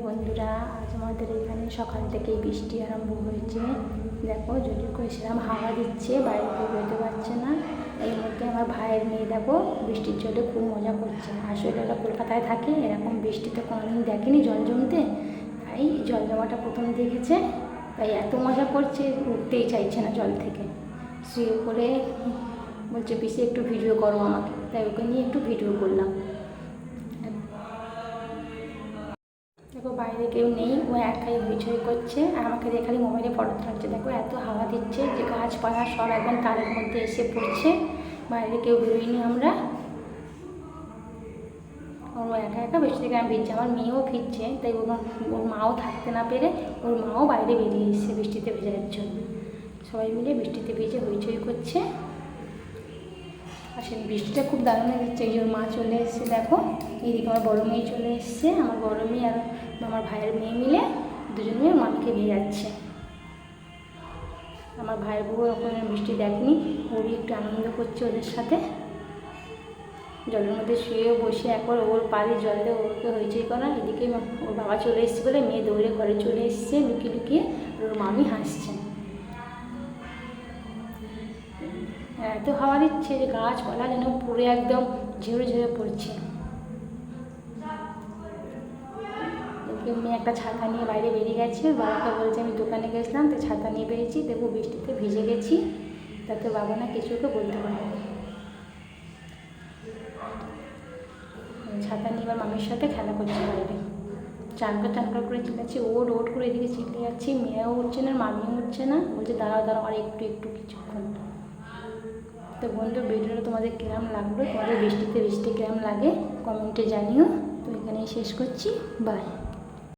বন্ধুরা, আজ আমাদের এখানে সকাল থেকেই বৃষ্টি আরম্ভ হয়েছে। দেখো জোরে করে সেরকম হাওয়া দিচ্ছে, বাইরে কেউ বেরোতে পারছে না। এই মধ্যে আমার ভাইয়ের মেয়ে দেখো বৃষ্টির জলে খুব মজা করছে। আসলে ওরা কলকাতায় থাকে, এরকম বৃষ্টিতে কোনোদিন দেখেনি জল জমতে, তাই জল জমাটা প্রথম দেখেছে, তাই এত মজা করছে, উঠতেই চাইছে না জল থেকে। শুয়ে পড়ে বলছে পিসি একটু ভিডিও করো আমাকে, তাই ওকে নিয়ে একটু ভিডিও করলাম। দেখো বাইরে কেউ নেই, ও একাই হইচই করছে আর আমাকে দিয়ে খালি মোবাইলে ফটো তুলছে। দেখো এত হাওয়া দিচ্ছে যে গাছপালা সব একদম তারের মধ্যে এসে পড়ছে। বাইরে কেউ বেরোয়নি আমরা, ও একা একা বেশি থেকে আমি ভিজছি, আমার মেয়েও ভিজছে, তাই ওর মাও থাকতে না পেরে ওর মাও বাইরে বেরিয়ে এসছে বৃষ্টিতে ভেজার জন্য। সবাই মিলে বৃষ্টিতে ভিজে হইচই করছে। আর সেই বৃষ্টিটা খুব দারুণ দিচ্ছে। এই যে ওর মা চলে এসছে, দেখো এইদিকে আমার বড়ো মেয়ে চলে এসছে। আমার বড়ো মেয়ে আর আমার ভাইয়ের মেয়ে মিলে দুজন মেয়ে মামিকে ভেজাচ্ছে। আমার ভাইয়ের বউ ওখানে বৃষ্টি দেখেনি, ওরই একটু আনন্দ করছে ওদের সাথে। জলের মধ্যে শুয়ে বসে একবার ওর পাড়ে জল দিয়ে ওকে হইচই করা। এদিকে ওর বাবা চলে এসছে বলে মেয়ে দৌড়ে ঘরে চলে এসছে লুকিয়ে লুকিয়ে, আর ওর মামি হাসছে। এত হাওয়া দিচ্ছে যে গাছপালা যেন পুরো একদম ঝেড়ে ঝেড়ে পড়ছে। মেয়ে একটা ছাতা নিয়ে বাইরে বেরিয়ে গেছে, বাবাকে বলছে আমি দোকানে গেছিলাম, তো ছাতা নিয়ে বেরিয়েছি, দেখো বৃষ্টিতে ভিজে গেছি, তাতে বাবা না কিছু ওকে বলতে পারে। ছাতা নিয়ে এবার মামির সাথে খেলা করছে বাইরে, চানকা করে চিল্লাচ্ছি, ওট ওট করে এদিকে চিল্লে যাচ্ছি। মেয়েও উঠছে না, মামিও উঠছে না, বলছে দাঁড়াও দাঁড়াও আর একটু কিছুক্ষণ। তো বন্ধু, ভিডিওটা তোমাদের কিরম লাগলো, তোমাদের বৃষ্টি কিরম লাগে কমেন্টে জানিও। তো এখানেই শেষ করছি, বাই।